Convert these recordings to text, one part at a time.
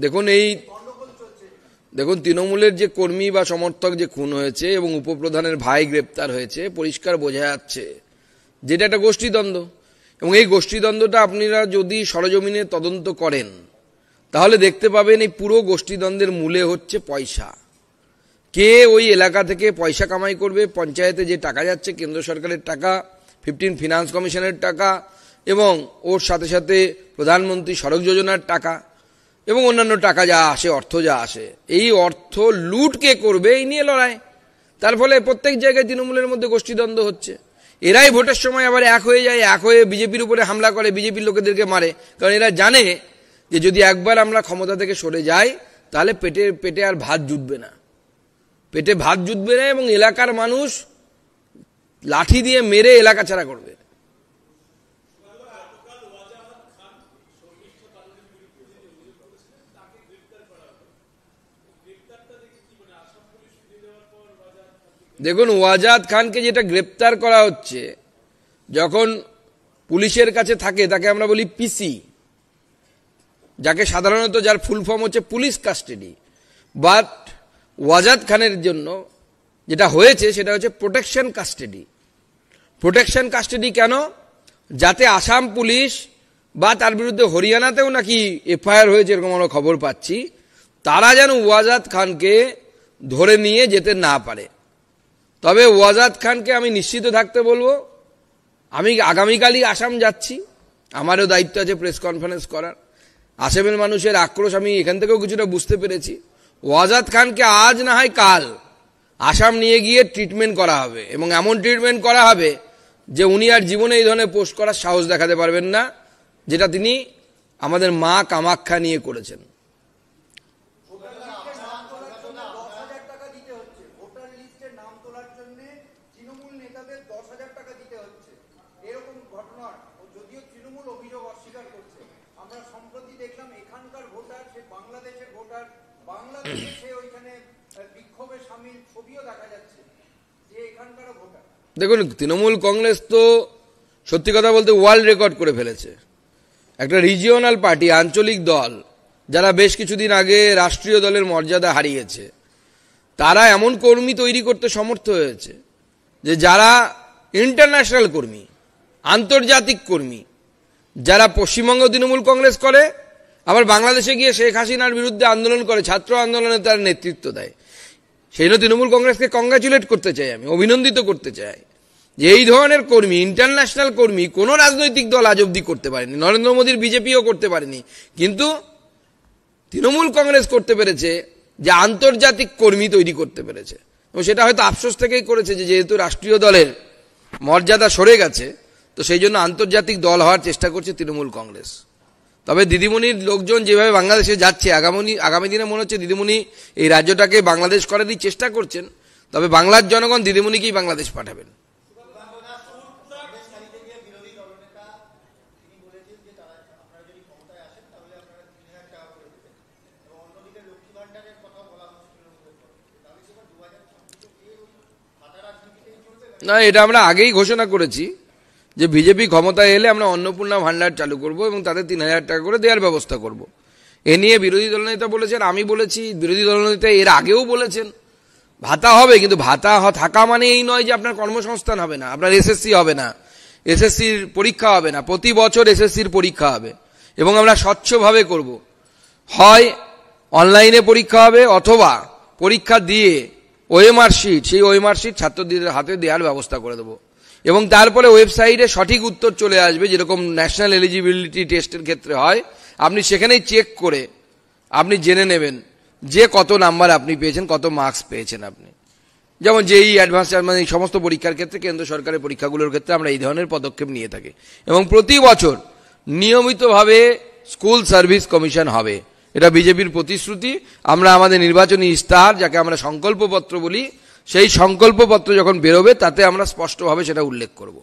দেখুন দেখুন তৃণমূলের যে কর্মী বা সমর্থক যে খুন হয়েছে এবং উপপ্রধানের ভাই গ্রেপ্তার হয়েছে, পরিষ্কার বোঝা যাচ্ছে যেটা একটা গোষ্ঠীদ্বন্দ্ব। এবং এই গোষ্ঠীদ্বন্দ্বটা আপনারা যদি সরজমিনে তদন্ত করেন তাহলে দেখতে পাবেন এই পুরো গোষ্ঠীদ্বন্দ্বের মূলে হচ্ছে পয়সা। কে ওই এলাকা থেকে পয়সা কামাই করবে, পঞ্চায়েতে যে টাকা যাচ্ছে কেন্দ্র সরকারের টাকা, 15 ফিনান্স কমিশনের টাকা এবং ওর সাথে সাথে প্রধানমন্ত্রী সড়ক যোজনার টাকা এবং অন্যান্য টাকা যা আসে, অর্থ যা আসে, এই অর্থ লুট কে করবে এই নিয়ে লড়াই। তার ফলে প্রত্যেক জায়গায় তৃণমূলের মধ্যে গোষ্ঠীদ্বন্দ্ব হচ্ছে। এরাই ভোটের সময় আবার এক হয়ে যায়, এক হয়ে বিজেপির উপরে হামলা করে, বিজেপির লোকেদেরকে মারে। কারণ এরা জানে যে যদি একবার আমরা ক্ষমতা থেকে সরে যাই তাহলে পেটে আর ভাত জুটবে না, পেটে ভাত জুটবে না এবং এলাকার মানুষ লাঠি দিয়ে মেরে এলাকা ছাড়া করবে। দেখুন ওয়াজাদ খানকে যেটা গ্রেপ্তার করা হচ্ছে, যখন পুলিশের কাছে থাকে তাকে আমরা বলি পিসি, যাকে সাধারণত যার ফুল ফর্ম হচ্ছে পুলিশ কাস্টাডি। বাট ওয়াজাদ খানের জন্য যেটা হয়েছে সেটা হচ্ছে প্রোটেকশন কাস্টাডি। প্রোটেকশন কাস্টাডি কেন? যাতে আসাম পুলিশ বা তার বিরুদ্ধে হরিয়ানাতেও নাকি এফআইআর হয়েছে এরকম আমরা খবর পাচ্ছি, তারা যেন ওয়াজাদ খানকে ধরে নিয়ে যেতে না পারে। তবে ওয়াজাদ খানকে আমি নিশ্চিত থাকতে বলবো, আমি আগামীকালই আসাম যাচ্ছি, আমারও দায়িত্ব আছে প্রেস কনফারেন্স করার। আসামের মানুষের আক্রোশ আমি এখান থেকেও কিছুটা বুঝতে পেরেছি। ওয়াজাদ খানকে আজ না হয় কাল আসাম নিয়ে গিয়ে ট্রিটমেন্ট করা হবে এবং এমন ট্রিটমেন্ট করা হবে যে উনি আর জীবনে এই ধরনের পোস্ট করার সাহস দেখাতে পারবেন না, যেটা তিনি আমাদের মা কামাখ্যা নিয়ে করেছেন। দেখুন তৃণমূল কংগ্রেস তো সত্যি কথা বলতে ওয়ার্ল্ড রেকর্ড করে ফেলেছে। একটা রিজিওনাল পার্টি, আঞ্চলিক দল, যারা বেশ কিছুদিন আগে রাষ্ট্রীয় দলের মর্যাদা হারিয়েছে, তারা এমন কর্মী তৈরি করতে সমর্থ হয়েছে যে যারা ইন্টারন্যাশনাল কর্মী, আন্তর্জাতিক কর্মী, যারা পশ্চিমবঙ্গ তৃণমূল কংগ্রেস করে, আবার বাংলাদেশে গিয়ে শেখ হাসিনার বিরুদ্ধে আন্দোলন করে, ছাত্র আন্দোলনে তার নেতৃত্ব দেয়। সেই জন্য তৃণমূল কংগ্রেসকে কংগ্রাচুলেট করতে চাই, আমি অভিনন্দিত করতে চাই যে এই ধরনের কর্মী, ইন্টারন্যাশনাল কর্মী কোনো রাজনৈতিক দল আজ অব্দি করতে পারেনি। নরেন্দ্র মোদীর বিজেপিও করতে পারেনি, কিন্তু তৃণমূল কংগ্রেস করতে পেরেছে যে আন্তর্জাতিক কর্মী তৈরি করতে পেরেছে। এবং সেটা হয়তো আফসোস থেকেই করেছে যে যেহেতু রাষ্ট্রীয় দলের মর্যাদা সরে গেছে, তো সেই জন্য আন্তর্জাতিক দল হওয়ার চেষ্টা করছে তৃণমূল কংগ্রেস। তবে দিদিমণির লোকজন যেভাবে বাংলাদেশে যাচ্ছে, আগামী দিনে মনে হচ্ছে দিদিমণি এই রাজ্যটাকে বাংলাদেশ করারই চেষ্টা করছেন। তবে বাংলার জনগণ দিদিমণিকেই বাংলাদেশ পাঠাবেন। না, এটা আমরা আগেই ঘোষণা করেছি যে বিজেপি ক্ষমতায় এলে আমরা অন্নপূর্ণা ভান্ডার চালু করব এবং তাদের 3000 টাকা করে দেওয়ার ব্যবস্থা করব। এ নিয়ে বিরোধী দলনেতা বলেছেন, আমি বলেছি, বিরোধী দলনেতা এর আগেও বলেছেন ভাতা হবে, কিন্তু ভাতা থাকা মানে এই নয় যে আপনার কর্মসংস্থান হবে না, আপনার এসএসসি হবে না, এসএসসির পরীক্ষা হবে না। প্রতি বছর এসএসসির পরীক্ষা হবে এবং আমরা স্বচ্ছভাবে করব। হয় অনলাইনে পরীক্ষা হবে অথবা পরীক্ষা দিয়ে ওএমআর শিট, সেই ওএমআর শিট ছাত্রদের হাতে দেওয়ার ব্যবস্থা করে দেবো এবং তারপরে ওয়েবসাইটে সঠিক উত্তর চলে আসবে, যেরকম ন্যাশনাল এলিজিবিলিটি টেস্টের ক্ষেত্রে হয়। আপনি সেখানেই চেক করে আপনি জেনে নেবেন যে কত নাম্বার আপনি পেয়েছেন, কত মার্কস পেয়েছেন আপনি। যেমন যেই অ্যাডভান্স, মানে এই সমস্ত পরীক্ষার ক্ষেত্রে, কেন্দ্র সরকারের পরীক্ষাগুলোর ক্ষেত্রে আমরা এই ধরনের পদক্ষেপ নিয়ে থাকি। এবং প্রতি বছর নিয়মিতভাবে স্কুল সার্ভিস কমিশন হবে, এটা বিজেপির প্রতিশ্রুতি। আমরা আমাদের নির্বাচনী ইস্তাহার, যাকে আমরা সংকল্পপত্র বলি, সেই সংকল্পপত্র যখন বেরোবে তাতে আমরা স্পষ্টভাবে সেটা উল্লেখ করব।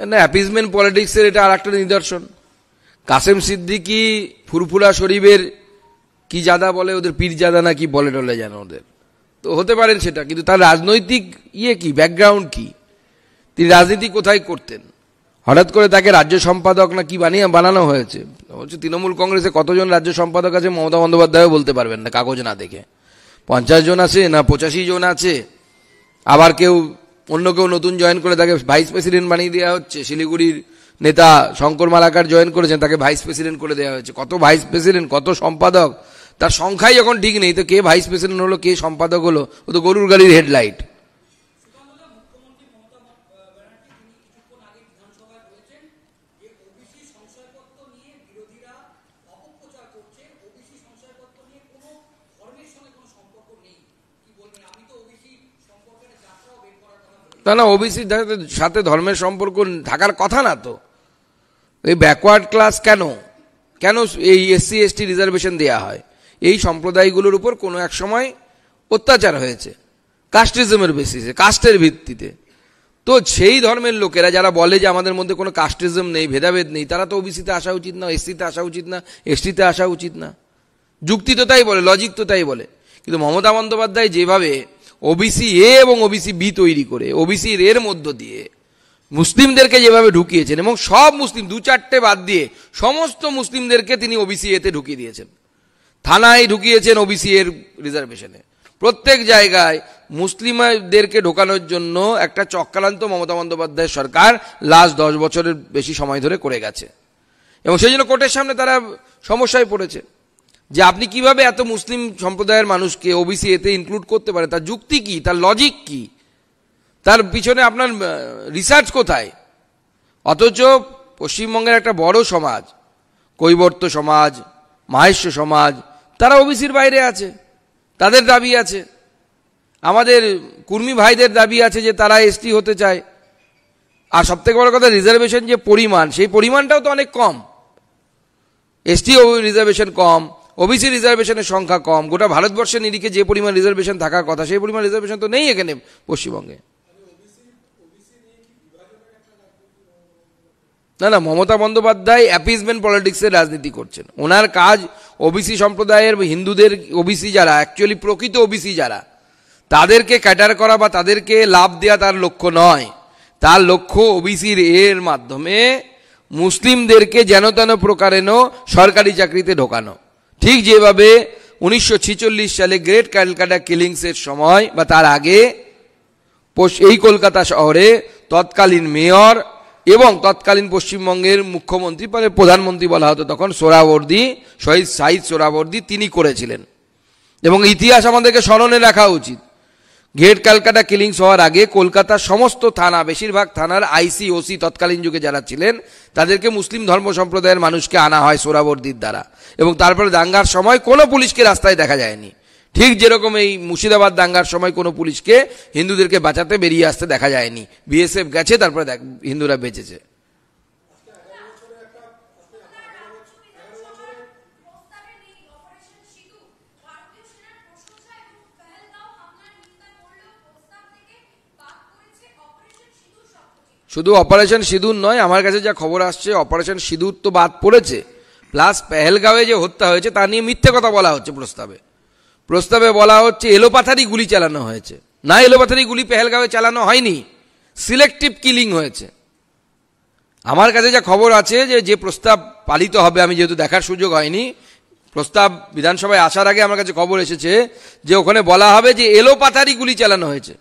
না, অ্যাপিজমেন্ট পলিটিক্সের এটা আর একটা নিদর্শন। কাসেম সিদ্দিকী ফুরফুরা শরীফের কি জাদা বলে, ওদের পীর জাদা না কি বলে টলে যেন ওদের, তো হতে পারেন সেটা, কিন্তু তার রাজনৈতিক কি ব্যাকগ্রাউন্ড কি, তিনি রাজনীতি কোথায় করতেন? হঠাৎ করে তাকে রাজ্য সম্পাদক না কি বানানো হয়েছে? হচ্ছে তৃণমূল কংগ্রেসে কতজন রাজ্য সম্পাদক আছে মমতা বন্দ্যোপাধ্যায়ও বলতে পারবেন না কাগজ না দেখে। 50 জন আছে না 85 জন আছে। আবার অন্য কেউ নতুন জয়েন করে তাকে ভাইস প্রেসিডেন্ট বানিয়ে দেওয়া হচ্ছে। শিলিগুড়ির নেতা শঙ্কর মালাকার জয়েন করেছেন, তাকে ভাইস প্রেসিডেন্ট করে দেওয়া হয়েছে। কত ভাইস প্রেসিডেন্ট, কত সম্পাদক, তার সংখ্যাই যখন ঠিক নেই, তো কে ভাইস প্রেসিডেন্ট হলো, কে সম্পাদক হলো? ও তো গরুর গাড়ির হেডলাইট। না, ওবিসির সাথে ধর্মের সম্পর্ক থাকার কথা না তো। এই ব্যাকওয়ার্ড ক্লাস কেন কেন এই SC ST রিজার্ভেশন দেয়া হয়? এই সম্প্রদায়গুলোর উপর কোনো এক সময় অত্যাচার হয়েছে কাস্টিজমের বেসিসে, কাস্টের ভিত্তিতে। তো সেই ধর্মের লোকেরা যারা বলে যে আমাদের মধ্যে কোনো কাস্টিজম নেই, ভেদাভেদ নেই, তারা তো ওবিসিতে আসা উচিত না, SC-তে আসা উচিত না, ST-তে আসা উচিত না। যুক্তি তো তাই বলে, লজিক তো তাই বলে। কিন্তু মমতা বন্দ্যোপাধ্যায় যেভাবে OBC A এবং OBC B তৈরি করে OBC এর মধ্য দিয়ে মুসলিমদেরকে যেভাবে ঢুকিয়েছেন, এবং সব মুসলিম 2-4টে বাদ দিয়ে সমস্ত মুসলিমদেরকে তিনি OBC A তে ঢুকিয়ে দিয়েছেন। থানায় ঢুকিয়েছেন OBC এর রিজার্ভেশনে। প্রত্যেক জায়গায় মুসলিমদেরকে ঢোকানোর জন্য একটা চক্রান্ত মমতা বন্দ্যোপাধ্যায় সরকার লাস্ট 10 বছরের বেশি সময় ধরে করে গেছে, এবং সেই জন্য কোর্টের সামনে তারা সমস্যায় পড়েছে যে আপনি কিভাবে এত মুসলিম সম্প্রদায়ের মানুষকে OBC এতে ইনক্লুড করতে পারে, তার যুক্তি কি, তার লজিক কি, তার পিছনে আপনার রিসার্চ কোথায়? অথচ পশ্চিমবঙ্গের একটা বড় সমাজ, কৈবর্ত সমাজ, মাহেশ্য সমাজ, তারা OBCর বাইরে আছে, তাদের দাবি আছে। আমাদের কুর্মী ভাইদের দাবি আছে যে তারা ST হতে চায়। আর সবথেকে বড় কথা, রিজার্ভেশন যে পরিমাণ, সেই পরিমাণটাও তো অনেক কম। ST রিজার্ভেশন কম, OBC রিজার্ভেশনের সংখ্যা কম। গোটা ভারতবর্ষের নিরিখে যে পরিমাণ রিজার্ভেশন থাকার কথা, সেই পরিমাণ রিজার্ভেশন তো নেই এখানে পশ্চিমবঙ্গে। না, মমতা বন্দ্যোপাধ্যায় অ্যাপিজমেন্ট পলিটিক্সের রাজনীতি করছেন। ওনার কাজ OBC সম্প্রদায়ের, হিন্দুদের OBC যারা অ্যাকচুয়ালি প্রকৃত OBC যারা, তাদেরকে ক্যাটার করা বা তাদেরকে লাভ দেওয়া তার লক্ষ্য নয়। তার লক্ষ্য OBC এর মাধ্যমে মুসলিমদেরকে যেন তেন প্রকারেণ সরকারি চাকরিতে ঢোকানো। ঠিক যেভাবে 1946 সালে গ্রেট ক্যালকাটা কিলিংসের সময় বা তার আগে এই কলকাতা শহরে তৎকালীন মেয়র এবং তৎকালীন পশ্চিমবঙ্গের মুখ্যমন্ত্রী, মানে প্রধানমন্ত্রী বলা হতো তখন, সোহরাওয়ার্দী, শহীদ সাইদ সোহরাওয়ার্দী, তিনি করেছিলেন। এবং ইতিহাস আমাদেরকে স্মরণে রাখা উচিত। গ্রেট ক্যালকাটা কিলিংস হওয়ার আগে কলকাতার সমস্ত থানা, বেশিরভাগ থানার IC OC তৎকালীন যুগে যারা ছিলেন, তাদেরকে মুসলিম ধর্ম সম্প্রদায়ের মানুষকে আনা হয় সোহরাওয়ার্দীর দ্বারা। এবং তারপরে দাঙ্গার সময় কোনো পুলিশকে রাস্তায় দেখা যায়নি। ঠিক যেরকম এই মুর্শিদাবাদ দাঙ্গার সময় কোনো পুলিশকে হিন্দুদেরকে বাঁচাতে বেরিয়ে আসতে দেখা যায়নি। BSF গেছে, তারপরে হিন্দুরা বেঁচেছে। শুধু অপারেশন সিঁদুর নয়, আমার কাছে যা খবর আসছে, অপারেশন সিঁদুর তো বাদ পড়েছে, প্লাস পেহেলগাঁওয়ে যে হত্যা হয়েছে তা নিয়ে মিথ্যে কথা বলা হচ্ছে। প্রস্তাবে বলা হচ্ছে এলোপাথারি গুলি চালানো হয়েছে। না, এলোপাথারি গুলি পেহেলগাঁওয়ে চালানো হয়নি, সিলেক্টিভ কিলিং হয়েছে। আমার কাছে যা খবর আছে যে প্রস্তাব পালিত হবে, আমি যেহেতু দেখার সুযোগ হয়নি, প্রস্তাব বিধানসভায় আসার আগে আমার কাছে খবর এসেছে যে ওখানে বলা হবে যে এলোপাথারি গুলি চালানো হয়েছে।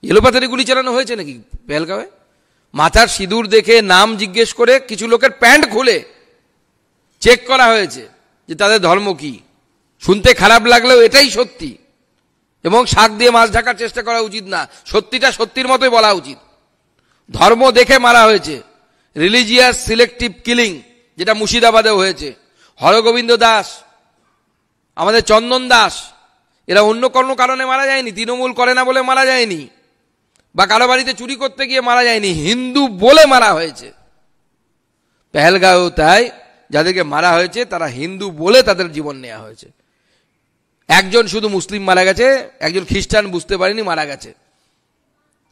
এলোপাথারি গুলি চালানো হয়েছে নাকি পেহেলগাঁওয়ে? মাথার সিঁদুর দেখে নাম জিজ্ঞেস করে কিছু লোকের প্যান্ট খুলে চেক করা হয়েছে যে তাদের ধর্ম কি। শুনতে খারাপ লাগলেও এটাই সত্যি, এবং শাক দিয়ে মাছ ঢাকার চেষ্টা করা উচিত না। সত্যিটা সত্যির মতোই বলা উচিত। ধর্ম দেখে মারা হয়েছে, রিলিজিয়াস সিলেক্টিভ কিলিং, যেটা মুর্শিদাবাদেও হয়েছে। হরগোবিন্দ দাস, আমাদের চন্দন দাস, এরা অন্য কোনো কারণে মারা যায়নি, তৃণমূল করে না বলে মারা যায়নি, বা কারো বাড়িতে চুরি করতে গিয়ে মারা যায়নি, হিন্দু বলে মারা হয়েছে। পেহেলগাঁও তাই, যাদেরকে মারা হয়েছে তারা হিন্দু বলে তাদের জীবন নেওয়া হয়েছে। একজন শুধু মুসলিম মারা গেছে, একজন খ্রিস্টান বুঝতে পারেনি মারা গেছে।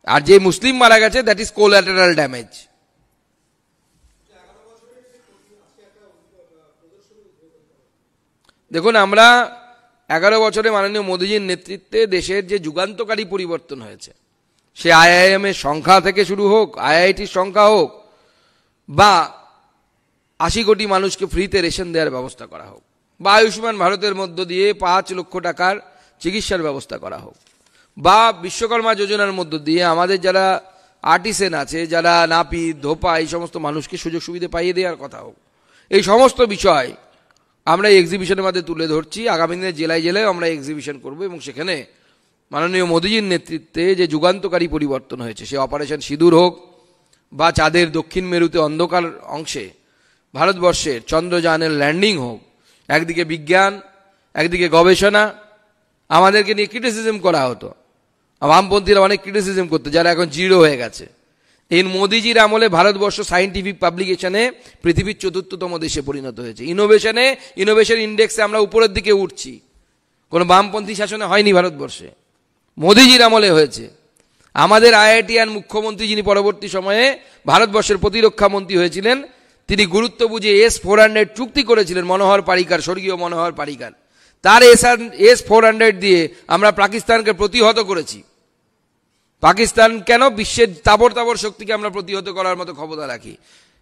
আর যে মুসলিম মারা গেছে, দ্যাট ইজ কোল্যাটারাল ড্যামেজ। দেখুন, আমরা 11 বছরে মাননীয় মোদীজির নেতৃত্বে দেশের যে যুগান্তকারী পরিবর্তন হয়েছে, সে IIM এর সংখ্যা থেকে শুরু হোক, IITর সংখ্যা হোক, বা 80 কোটি মানুষকে ফ্রিতে রেশন দেওয়ার ব্যবস্থা করা হোক, বা আয়ুষ্মান ভারতের মধ্য দিয়ে 5 লক্ষ টাকার চিকিৎসার ব্যবস্থা করা হোক, বা বিশ্বকর্মা যোজনার মধ্য দিয়ে আমাদের যারা আর্টিসেন আছে, যারা নাপিত ধোপা, এই সমস্ত মানুষকে সুযোগ সুবিধা পাইয়ে দেওয়ার কথা হোক, এই সমস্ত বিষয় আমরা এই এক্সিবিশনের মধ্যে তুলে ধরছি। আগামী দিনে জেলায় জেলায় আমরা এক্সিবিশন করব এবং সেখানে মাননীয় মোদীজির নেতৃত্বে যে যুগান্তকারী পরিবর্তন হয়েছে, সে অপারেশন সিঁদুর হোক, বা চাঁদের দক্ষিণ মেরুতে অন্ধকার অংশে ভারতবর্ষের চন্দ্রযানের ল্যান্ডিং হোক, একদিকে বিজ্ঞান, একদিকে গবেষণা। আমাদেরকে নিয়ে ক্রিটিসিজম করা হতো, বামপন্থীরা অনেক ক্রিটিসিজম করতো, যারা এখন জিরো হয়ে গেছে। এই মোদিজির আমলে ভারতবর্ষ সায়েন্টিফিক পাবলিকেশনে পৃথিবীর 4র্থতম দেশে পরিণত হয়েছে। ইনোভেশন ইন্ডেক্সে আমরা উপরের দিকে উঠছি। কোনো বামপন্থী শাসনে হয়নি ভারতবর্ষে, মোদিজির আমলে হয়েছে। আমাদের IITian মুখ্যমন্ত্রী, যিনি পরবর্তী সময়ে ভারতবর্ষের প্রতিরক্ষা মন্ত্রী হয়েছিলেন, তিনি গুরুত্ব বুঝে S-400 চুক্তি করেছিলেন মনোহর পারিকার, স্বর্গীয় মনোহর পারিকার। তার S-400 দিয়ে আমরা পাকিস্তানকে প্রতিহত করেছি। পাকিস্তান কেন, বিশ্বের তাবর তাবর শক্তিকে আমরা প্রতিহত করার মতো ক্ষমতা রাখি।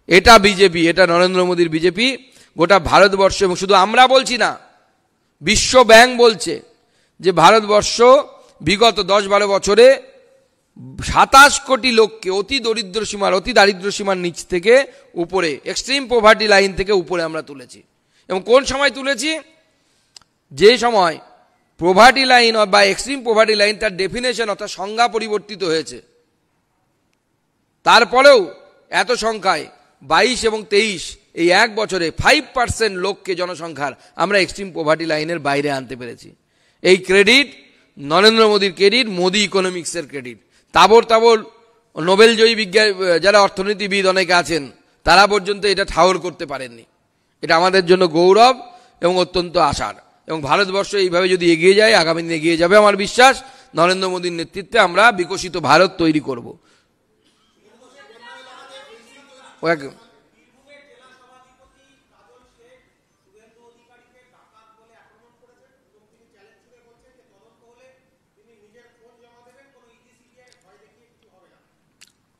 এটা বিজেপি, এটা নরেন্দ্র মোদীর বিজেপি গোটা ভারতবর্ষ। এবং শুধু আমরা বলছি না, বিশ্ব ব্যাংক বলছে যে ভারতবর্ষ বিগত 10-12 বছরে 27 কোটি লোককে অতি দারিদ্র সীমার নিচ থেকে উপরে, এক্সট্রিম পভার্টি লাইন থেকে উপরে আমরা তুলেছি। এবং কোন সময় তুলেছি? যে সময় পভার্টি লাইন বা এক্সট্রিম পভার্টি লাইন, তার ডেফিনেশন অর্থাৎ সংজ্ঞা পরিবর্তিত হয়েছে। তারপরেও এত সংখ্যায় 22 এবং 23 এই 1 বছরে 5% লোককে, জনসংখ্যার, আমরা এক্সট্রিম পভার্টি লাইনের বাইরে আনতে পেরেছি। এই ক্রেডিট নরেন্দ্র মোদীর ক্রেডিট, মোদী ইকোনমিক্সের ক্রেডিট। তাবর নোবেলজয়ী বিজ্ঞানী যারা অর্থনীতিবিদ অনেকে আছেন, তারা পর্যন্ত এটা ঠাউর করতে পারেননি। এটা আমাদের জন্য গৌরব এবং অত্যন্ত আশার। এবং ভারতবর্ষ এইভাবে যদি এগিয়ে যায়, আগামী দিনে এগিয়ে যাবে, আমার বিশ্বাস নরেন্দ্র মোদীর নেতৃত্বে আমরা বিকশিত ভারত তৈরি করব।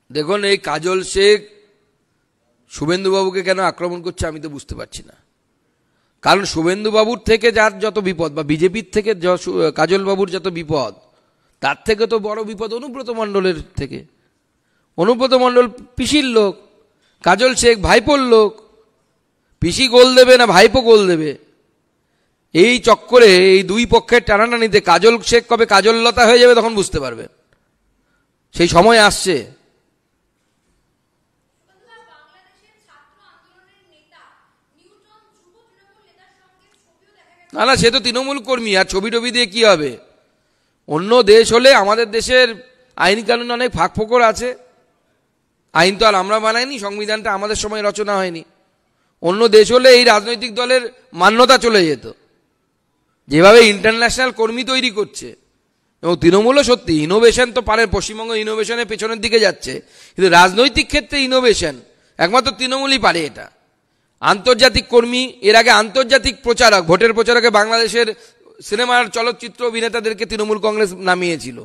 দেখুন, এই কাজল শেখ শুভেন্দুবাবুকে কেন আক্রমণ করছে আমি তো বুঝতে পারছি না। কারণ শুভেন্দুবাবুর থেকে যার যত বিপদ, বা বিজেপির থেকে কাজলবাবুর যত বিপদ, তার থেকে তো বড় বিপদ অনুব্রত মণ্ডলের থেকে। অনুব্রত মণ্ডল পিসির লোক, কাজল শেখ ভাইপোর লোক। পিসি গোল দেবে না ভাইপো গোল দেবে, এই চক্করে, এই দুই পক্ষের টানাটানিতে কাজল শেখ কবে কাজললতা হয়ে যাবে তখন বুঝতে পারবে। সেই সময় আসছে। না, সে তো তৃণমূল কর্মী, আর ছবি টবি দিয়ে কি হবে? অন্য দেশ হলে, আমাদের দেশের আইন কানুন অনেক ফাঁক ফোকর আছে। আইন তো আর আমরা বানাইনি, সংবিধানটা আমাদের সময় রচনা হয়নি। অন্য দেশ হলে এই রাজনৈতিক দলের মান্যতা চলে যেত। যেভাবে ইন্টারন্যাশনাল কর্মী তৈরি করছে, এবং তৃণমূলও সত্যি ইনোভেশন তো পারে, পশ্চিমবঙ্গ ইনোভেশনের পেছনের দিকে যাচ্ছে, কিন্তু রাজনৈতিক ক্ষেত্রে ইনোভেশন একমাত্র তৃণমূলই পারে। এটা আন্তর্জাতিক কর্মী, এর আগে আন্তর্জাতিক প্রচারক, ভোটের প্রচারকে বাংলাদেশের সিনেমার চলচ্চিত্র অভিনেতাদেরকে তৃণমূল কংগ্রেস নামিয়েছিল।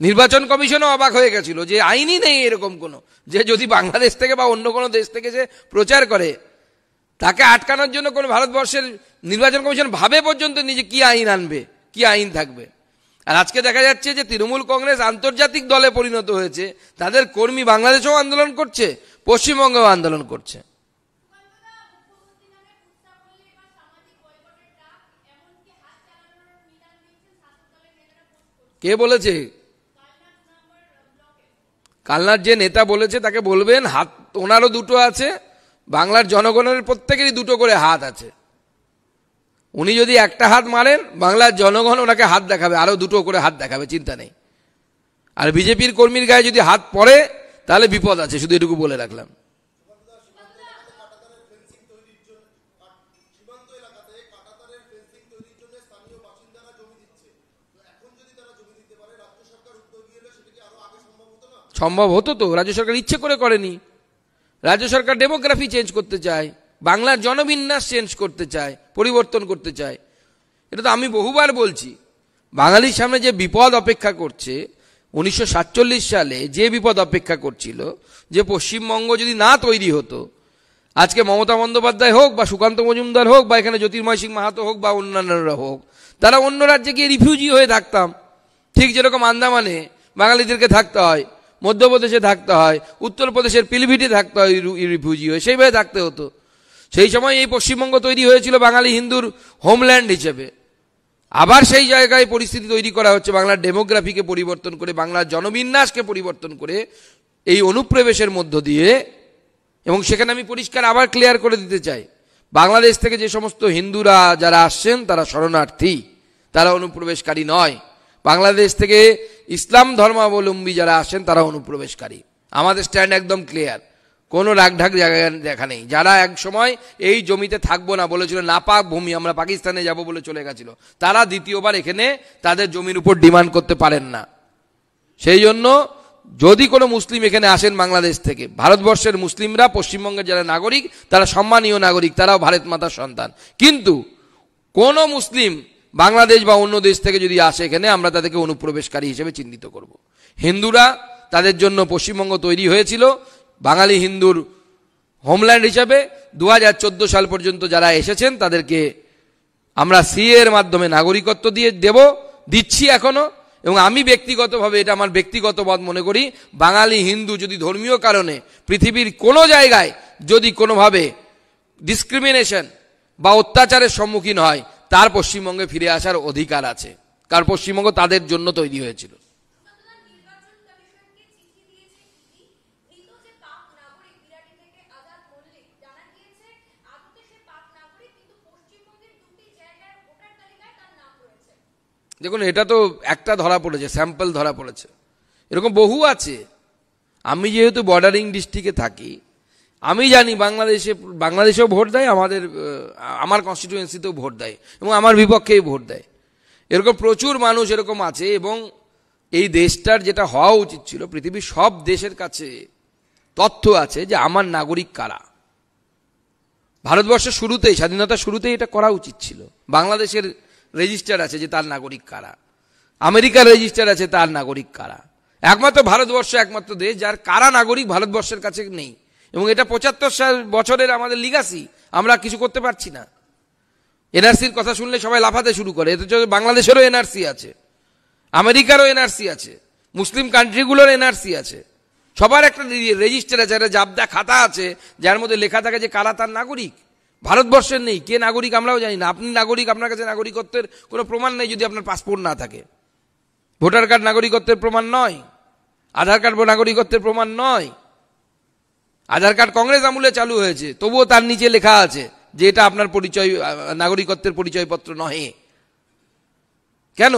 নির্বাচন কমিশনও অবাক হয়ে গেছিল যে আইনই নেই এরকম কোনো, যে যদি বাংলাদেশ থেকে বা অন্য কোনো দেশ থেকে সে প্রচার করে, তাকে আটকানোর জন্য কোনো ভারতবর্ষের নির্বাচন কমিশন ভাবে পর্যন্ত নিজে কি আইন আনবে, কি আইন থাকবে। আর আজকে দেখা যাচ্ছে যে তৃণমূল কংগ্রেস আন্তর্জাতিক দলে পরিণত হয়েছে, তাদের কর্মী বাংলাদেশেও আন্দোলন করছে, পশ্চিমবঙ্গেও আন্দোলন করছে। কে বলেছে? কালনার যে নেতা বলেছে তাকে বলবেন, হাত ওনারও দুটো আছে, বাংলার জনগণের প্রত্যেকেরই দুটো করে হাত আছে। উনি যদি একটা হাত মারেন, বাংলার জনগণ ওনাকে হাত দেখাবে, আরো দুটো করে হাত দেখাবে, চিন্তা নেই। আর বিজেপির কর্মীর গায়ে যদি হাত পড়ে তাহলে বিপদ আছে, শুধু এটুকু বলে রাখলাম। সম্ভব হতো তো, রাজ্য সরকার ইচ্ছে করে করেনি। রাজ্য সরকার ডেমোগ্রাফি চেঞ্জ করতে চায়, বাংলার জনবিন্যাস চেঞ্জ করতে চায়, পরিবর্তন করতে চায়। এটা তো আমি বহুবার বলছি। বাঙালির সামনে যে বিপদ অপেক্ষা করছে, 1947 সালে যে বিপদ অপেক্ষা করছিল, যে পশ্চিমবঙ্গ যদি না তৈরি হতো, আজকে মমতা বন্দ্যোপাধ্যায় হোক বা সুকান্ত মজুমদার হোক বা এখানে জ্যোতির্ময় সিং মাহাতো হোক বা অন্যান্যরা হোক, তারা অন্য রাজ্যে গিয়ে রিফিউজি হয়ে থাকতাম। ঠিক যেরকম আন্দামানে বাঙালিদেরকে থাকতে হয়, মধ্যপ্রদেশে থাকতে হয়, উত্তরপ্রদেশের পিলিভিটে থাকতে হয় রিফিউজি হয়ে, সেইভাবে থাকতে হতো। সেই সময় এই পশ্চিমবঙ্গ তৈরি হয়েছিল বাঙালি হিন্দুর হোমল্যান্ড হিসেবে। আবার সেই জায়গায় পরিস্থিতি তৈরি করা হচ্ছে বাংলার ডেমোগ্রাফিকে পরিবর্তন করে, বাংলার জনবিন্যাসকে পরিবর্তন করে এই অনুপ্রবেশের মধ্য দিয়ে। এবং সেখানে আমি পরিষ্কার আবার ক্লিয়ার করে দিতে চাই, বাংলাদেশ থেকে যে সমস্ত হিন্দুরা যারা আসছেন তারা শরণার্থী, তারা অনুপ্রবেশকারী নয়। বাংলাদেশ থেকে ইসলাম ধর্মাবলম্বী যারা আসেন তারা অনুপ্রবেশকারী। আমাদের স্ট্যান্ড একদম ক্লিয়ার, কোনো রাগঢাক জায়গায় দেখা নেই। যারা এক সময় এই জমিতে থাকবো না বলেছিল, নাপাক ভূমি, আমরা পাকিস্তানে যাব বলে চলে গেছিল, তারা দ্বিতীয়বার এখানে তাদের জমির উপর ডিমান্ড করতে পারেন না। সেই জন্য যদি কোনো মুসলিম এখানে আসেন বাংলাদেশ থেকে, ভারতবর্ষের মুসলিমরা, পশ্চিমবঙ্গের যারা নাগরিক, তারা সম্মানীয় নাগরিক, তারাও ভারত মাতার সন্তান। কিন্তু কোনো মুসলিম বাংলাদেশ বা অন্য দেশ থেকে যদি আসে এখানে, আমরা তাদেরকে অনুপ্রবেশকারী হিসেবে চিহ্নিত করব। হিন্দুরা, তাদের জন্য পশ্চিমবঙ্গ তৈরি হয়েছিল বাঙালি হিন্দুর হোমল্যান্ড হিসাবে। 2014 সাল পর্যন্ত যারা এসেছেন তাদেরকে আমরা সিএ এর মাধ্যমে নাগরিকত্ব দিচ্ছি এখনো। এবং আমি ব্যক্তিগতভাবে, এটা আমার ব্যক্তিগত মত মনে করি, বাঙালি হিন্দু যদি ধর্মীয় কারণে পৃথিবীর কোনো জায়গায় যদি কোনোভাবে ডিসক্রিমিনেশন বা অত্যাচারের সম্মুখীন হয়, তার পশ্চিমবঙ্গে ফিরে আসার অধিকার আছে, কারণ পশ্চিমবঙ্গ তাদের জন্য তৈরি হয়েছিল। দেখুন, এটা তো একটা ধরা পড়েছে, স্যাম্পল ধরা পড়েছে, এরকম বহু আছে। আমি যেহেতু বর্ডারিং ডিস্ট্রিক্টে থাকি, আমি জানি বাংলাদেশেও ভোট দেয়, আমার কনস্টিটিউয়েন্সিতেও ভোট দেয় এবং আমার বিপক্ষেই ভোট দেয়। এরকম প্রচুর মানুষ এরকম আছে। এবং এই দেশটার যেটা হওয়া উচিত ছিল, পৃথিবীর সব দেশের কাছে তথ্য আছে যে আমার নাগরিক কারা। ভারতবর্ষের শুরুতেই, স্বাধীনতার শুরুতেই এটা করা উচিত ছিল। বাংলাদেশের রেজিস্টার আছে যে তার নাগরিক কারা, আমেরিকার রেজিস্টার আছে তার নাগরিক কারা। একমাত্র ভারতবর্ষ একমাত্র দেশ যার কারা নাগরিক ভারতবর্ষের কাছে নেই। এবং এটা 75 বছরের আমাদের লিগাসি, আমরা কিছু করতে পারছি না। এনআরসির কথা শুনলে সবাই লাফাতে শুরু করে, অথচ বাংলাদেশেরও এনআরসি আছে, আমেরিকারও এনআরসি আছে, মুসলিম কান্ট্রিগুলোর এনআরসি আছে, সবার একটা রেজিস্টার আছে, একটা জাবদা খাতা আছে যার মধ্যে লেখা থাকে যে কারা তার নাগরিক। ভারতবর্ষের নেই, কে নাগরিক আমরাও জানি না। আপনি নাগরিক, আপনার কাছে নাগরিকত্বের কোনো প্রমাণ নেই যদি আপনার পাসপোর্ট না থাকে। ভোটার কার্ড নাগরিকত্বের প্রমাণ নয়, আধার কার্ড নাগরিকত্বের প্রমাণ নয়। আধার কার্ড কংগ্রেস আমলে চালু হয়েছে, তবুও তার নিচে লেখা আছে যে এটা আপনার পরিচয়, নাগরিকত্বের পরিচয়পত্র নহে। কেন?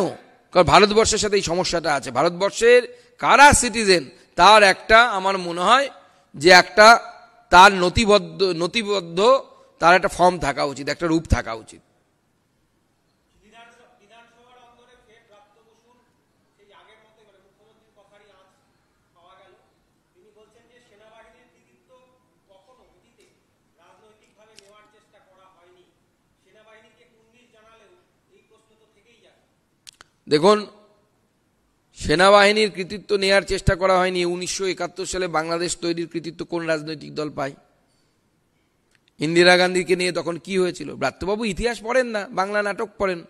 কারণ ভারতবর্ষের সাথে এই সমস্যাটা আছে। ভারতবর্ষের কারা সিটিজেন তার একটা, আমার মনে হয় যে একটা তার নথিবদ্ধ তার একটা ফর্ম থাকা উচিত, একটা রূপ থাকা উচিত। দেখুন, সেনাবাহিনীর কৃতিত্ব নেওয়ার চেষ্টা করা হয়নি। 1971 সালে বাংলাদেশ তৈরির কৃতিত্ব কোন রাজনৈতিক দল পায়? ইন্দিরা গান্ধীকে নিয়ে তখন কি হয়েছিল? ব্রাত্যবাবু ইতিহাস পড়েন না, বাংলা নাটক পড়েন,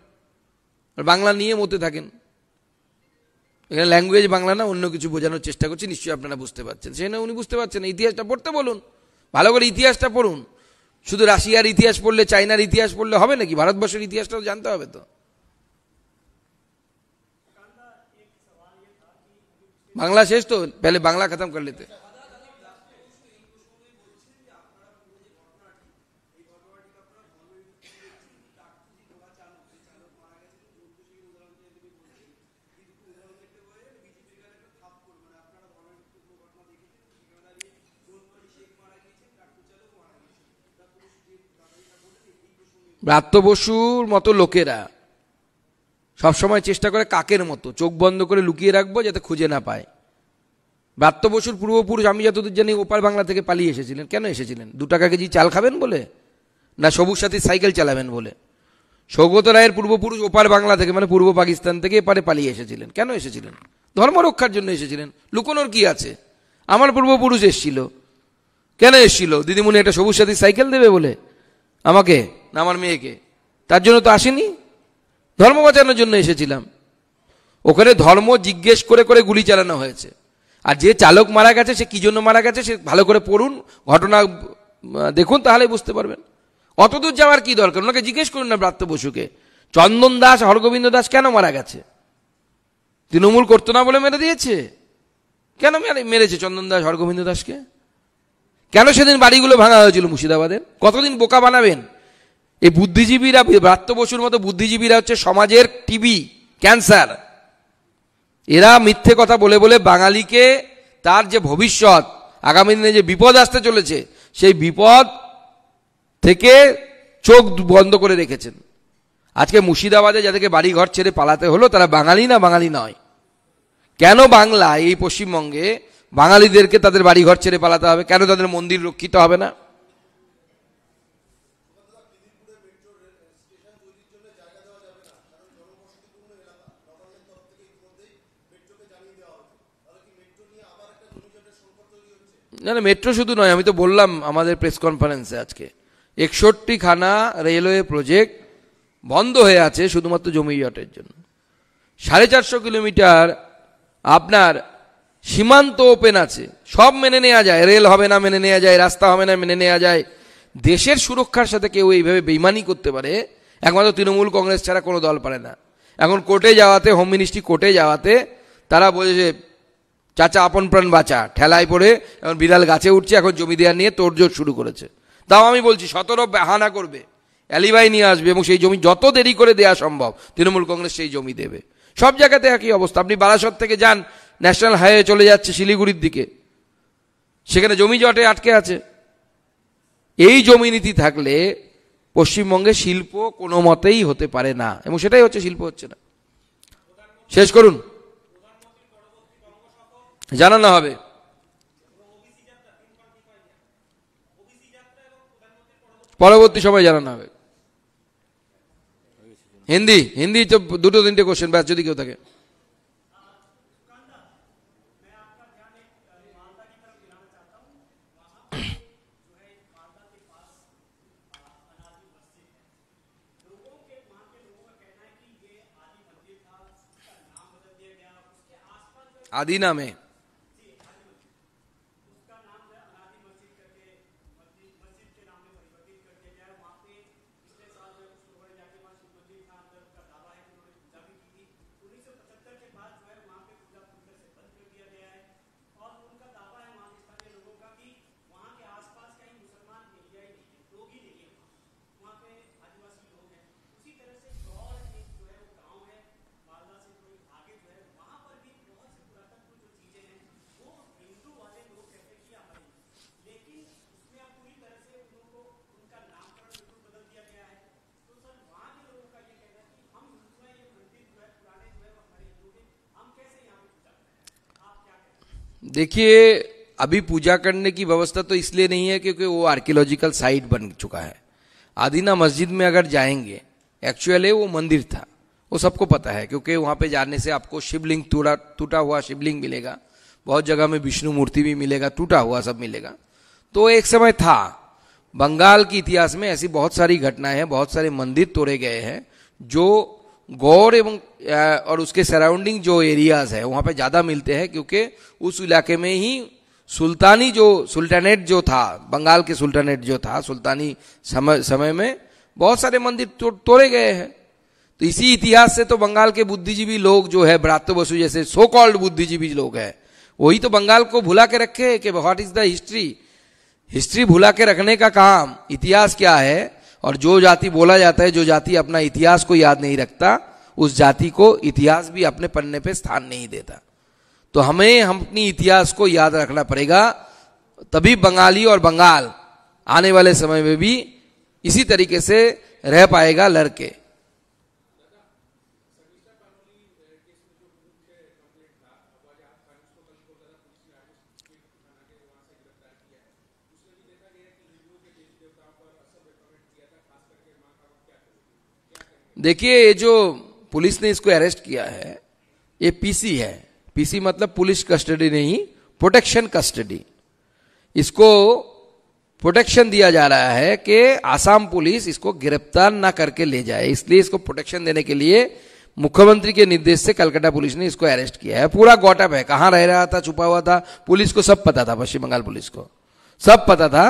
বাংলা নিয়ে মতে থাকেন। এখানে ল্যাঙ্গুয়েজ বাংলা না, অন্য কিছু বোঝানোর চেষ্টা করছি, নিশ্চয়ই আপনারা বুঝতে পারছেন। সেখানে উনি বুঝতে পারছেন না। ইতিহাসটা পড়তে বলুন, ভালো করে ইতিহাসটা পড়ুন। শুধু রাশিয়ার ইতিহাস পড়লে, চায়নার ইতিহাস পড়লে হবে নাকি? ভারতবর্ষের ইতিহাসটাও জানতে হবে তো। বাংলা শেষ তো, পहले বাংলা খতম কর লেতে। ব্রাত্য বসুর মতো লোকেরা সবসময় চেষ্টা করে কাকের মতো চোখ বন্ধ করে লুকিয়ে রাখবো যাতে খুঁজে না পায়। ব্রাত্য বসুর পূর্বপুরুষ আমি যতদূর জানি ওপার বাংলা থেকে পালিয়ে এসেছিলেন। কেন এসেছিলেন? 2 টাকা কেজি চাল খাবেন বলে? না সবুজ সাথী সাইকেল চালাবেন বলে? সৌগত রায়ের পূর্বপুরুষ ওপার বাংলা থেকে, মানে পূর্ব পাকিস্তান থেকে এপারে পালিয়ে এসেছিলেন। কেন এসেছিলেন? ধর্ম রক্ষার জন্য এসেছিলেন। লুকোনোর কি আছে? আমার পূর্বপুরুষ এসেছিল, কেন এসেছিল? দিদিমণি একটা সবুজ সাথী সাইকেল দেবে বলে আমাকে, না আমার মেয়েকে? তার জন্য তো আসেনি, ধর্ম বাঁচানোর জন্য এসেছিলাম। ওখানে ধর্ম জিজ্ঞেস করে করে গুলি চালানো হয়েছে। আর যে চালক মারা গেছে সে কি জন্য মারা গেছে সে ভালো করে পড়ুন, ঘটনা দেখুন, তাহলে বুঝতে পারবেন। অতদূর যাওয়ার কি দরকার? ওনাকে জিজ্ঞেস করুন না ব্রাত্য বসুকে, চন্দন দাস হরগোবিন্দ দাস কেন মারা গেছে? তৃণমূল করতো না বলে মেরে দিয়েছে? কেন মেরেছে চন্দন দাস হরগোবিন্দ দাসকে? কেন সেদিন বাড়িগুলো ভাঙা হয়েছিল মুর্শিদাবাদের? কতদিন বোকা বানাবেন? এই বুদ্ধিজীবীরা, ব্রাত্য বসুর মতো বুদ্ধিজীবীরা হচ্ছে সমাজের টিবি, ক্যান্সার। এরা মিথ্যে কথা বলে বলে বাঙালিকে তার যে ভবিষ্যৎ, আগামী দিনে যে বিপদ আসতে চলেছে, সেই বিপদ থেকে চোখ বন্ধ করে রেখেছেন। আজকে মুর্শিদাবাদে যাদেরকে বাড়ি ঘর ছেড়ে পালাতে হলো তারা বাঙালি না বাঙালি নয়। কেন বাংলা, এই পশ্চিমবঙ্গে বাঙালিদেরকে তাদের বাড়ি ঘর ছেড়ে পালাতে হবে? কেন তাদের মন্দির রক্ষিত হবে না? না না, মেট্রো শুধু নয়, আমি তো বললাম আমাদের প্রেস কনফারেন্সে আজকে 61খানা রেলওয়ে প্রজেক্ট বন্ধ হয়ে আছে শুধুমাত্র জমি জটের জন্য। 450 কিলোমিটার আপনার সীমান্ত ওপেন আছে, সব মেনে নেওয়া যায়, রেল হবে না মেনে নেওয়া যায়, রাস্তা হবে না মেনে নেওয়া যায়। দেশের সুরক্ষার সাথে কেউ এইভাবে বেইমানি করতে পারে একমাত্র তৃণমূল কংগ্রেস ছাড়া কোনো দল পারে না। এখন কোর্টে যাওয়াতে, হোম মিনিস্ট্রি কোর্টে যাওয়াতে তারা বলেছে চাচা আপন প্রাণ বাঁচা, ঠেলায় পড়ে এখন বিড়াল গাছে উঠছে, এখন জমি দেওয়া নিয়ে তোড়জোড় শুরু করেছে। তাও আমি বলছি 17 বাহানা করবে, অ্যালিবাই নিয়ে আসবে এবং সেই জমি যত দেরি করে দেওয়া সম্ভব তৃণমূল কংগ্রেস সেই জমি দেবে। সব জায়গাতে একই অবস্থা। আপনি বারাসত থেকে যান, ন্যাশনাল হাইওয়ে চলে যাচ্ছে শিলিগুড়ির দিকে, সেখানে জমি জটে আটকে আছে। এই জমি নীতি থাকলে পশ্চিমবঙ্গে শিল্প কোনো মতেই হতে পারে না, এবং সেটাই হচ্ছে, শিল্প হচ্ছে না। শেষ করুন, জানানো হবে। পরবর্তী সময় জানানো হবে। হিন্দি হিন্দি তো 2-3টে কোশ্চেন ব্যাস, যদি কেউ থাকে। आदि नाम है। देखिए, अभी पूजा करने की व्यवस्था तो इसलिए नहीं है क्योंकि वो आर्कियोलॉजिकल साइट बन चुका है। आदीना मस्जिद में अगर जाएंगे, एक्चुअली वो मंदिर था, वो सबको पता है, क्योंकि वहां पे जाने से आपको शिवलिंग, टूटा हुआ शिवलिंग मिलेगा, बहुत जगह में विष्णु मूर्ति भी मिलेगा, टूटा हुआ सब मिलेगा। तो एक समय था, बंगाल के इतिहास में ऐसी बहुत सारी घटनाएं हैं, बहुत सारे मंदिर तोड़े गए हैं जो गौड़ एवं और उसके सराउंडिंग जो एरियाज है वहां पे ज्यादा मिलते हैं, क्योंकि उस इलाके में ही सुल्तानी जो सुल्तानेट जो था, बंगाल के सुल्तानेट जो था, सुल्तानी समय में बहुत सारे मंदिर तोड़े गए हैं। तो इसी इतिहास से तो बंगाल के बुद्धिजीवी लोग जो है, ब्रात्य बसु जैसे सो कॉल्ड बुद्धिजीवी लोग है, वही तो बंगाल को भुला के रखे है कि what is the history. History भुला के रखने का काम, इतिहास क्या है। और जो जाति बोला जाता है, जो जाति अपना इतिहास को याद नहीं रखता, उस जाति को इतिहास भी अपने पन्ने पे स्थान नहीं देता। तो हमें अपनी इतिहास को याद रखना पड़ेगा, तभी बंगाली और बंगाल आने वाले समय में भी इसी तरीके से रह पाएगा लड़के। देखिए, ये जो पुलिस ने इसको अरेस्ट किया है ये पीसी है। पीसी मतलब पुलिस कस्टडी नहीं, प्रोटेक्शन कस्टडी। इसको प्रोटेक्शन दिया जा रहा है कि आसाम पुलिस इसको गिरफ्तार ना करके ले जाए, इसलिए इसको प्रोटेक्शन देने के लिए मुख्यमंत्री के निर्देश से कलकत्ता पुलिस ने इसको अरेस्ट किया है। पूरा गॉटअप है, कहां रह रहा था, छुपा हुआ था, पुलिस को सब पता था, पश्चिम बंगाल पुलिस को सब पता था,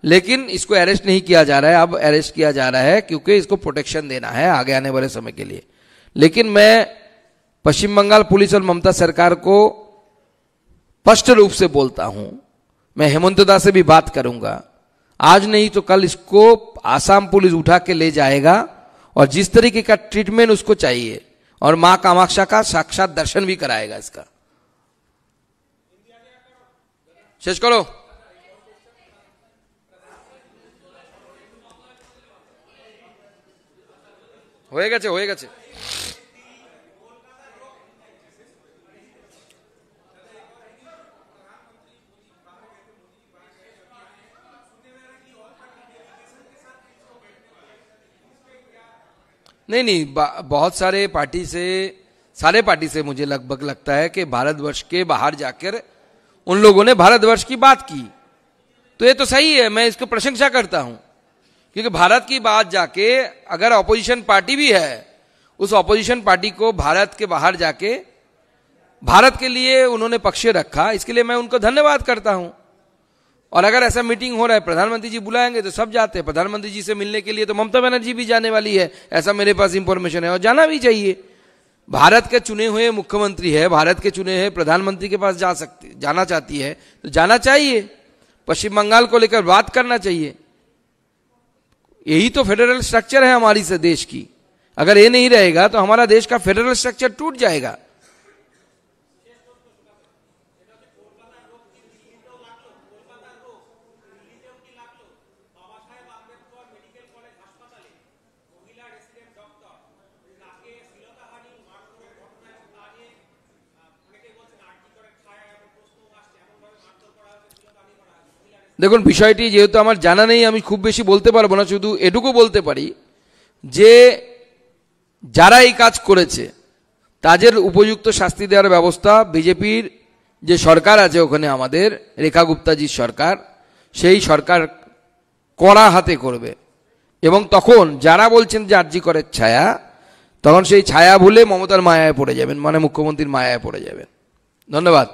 लेकिन इसको अरेस्ट नहीं किया जा रहा है। अब अरेस्ट किया जा रहा है क्योंकि इसको प्रोटेक्शन देना है आगे आने वाले समय के लिए। लेकिन मैं पश्चिम बंगाल पुलिस और ममता सरकार को स्पष्ट रूप से बोलता हूं, मैं हेमंत दा से भी बात करूंगा, आज नहीं तो कल इसको आसाम पुलिस उठा के ले जाएगा और जिस तरीके का ट्रीटमेंट उसको चाहिए, और मां कामाक्षा का साक्षात दर्शन भी कराएगा इसका। शेष करो। হয়ে গেছে হয়ে গেছে। नहीं, बहुत सारे पार्टी से मुझे लगभग लगता है कि भारतवर्ष के बाहर जाकर उन लोगों ने भारतवर्ष की बात की, तो ये तो सही है, मैं इसको प्रशंसा करता हूं। क्योंकि भारत की बात जाके अगर ऑपोजिशन पार्टी भी है, उस ऑपोजिशन पार्टी को भारत के बाहर जाके भारत के लिए उन्होंने पक्ष रखा, इसके लिए मैं उनको धन्यवाद करता हूं। और अगर ऐसा मीटिंग हो रहा है, प्रधानमंत्री जी बुलाएंगे तो सब जाते हैं। प्रधानमंत्री जी से मिलने के लिए तो ममता बनर्जी भी जाने वाली है, ऐसा मेरे पास इंफॉर्मेशन है, और जाना भी चाहिए। भारत के चुने हुए मुख्यमंत्री है, भारत के चुने हुए प्रधानमंत्री के पास जाना चाहती है तो जाना चाहिए, पश्चिम बंगाल को लेकर बात करना चाहिए। यही तो फेडरल स्ट्रक्चर है हमारी से देश की। अगर ये नहीं रहेगा तो हमारा देश का फेडरल स्ट्रक्चर टूट जाएगा। দেখুন, বিষয়টি যেহেতু আমার জানা নেই, আমি খুব বেশি বলতে পারবো না, শুধু এটুকু বলতে পারি যে যারা এই কাজ করেছে তাদের উপযুক্ত শাস্তি দেওয়ার ব্যবস্থা বিজেপির যে সরকার আছে ওখানে, আমাদের রেখা গুপ্তাজির সরকার, সেই সরকার কড়া হাতে করবে। এবং তখন যারা বলছেন যে আরজি করের ছায়া, তখন সেই ছায়া ভুলে মমতার মায়ায় পড়ে যাবেন, মানে মুখ্যমন্ত্রীর মায়ায় পড়ে যাবেন। ধন্যবাদ।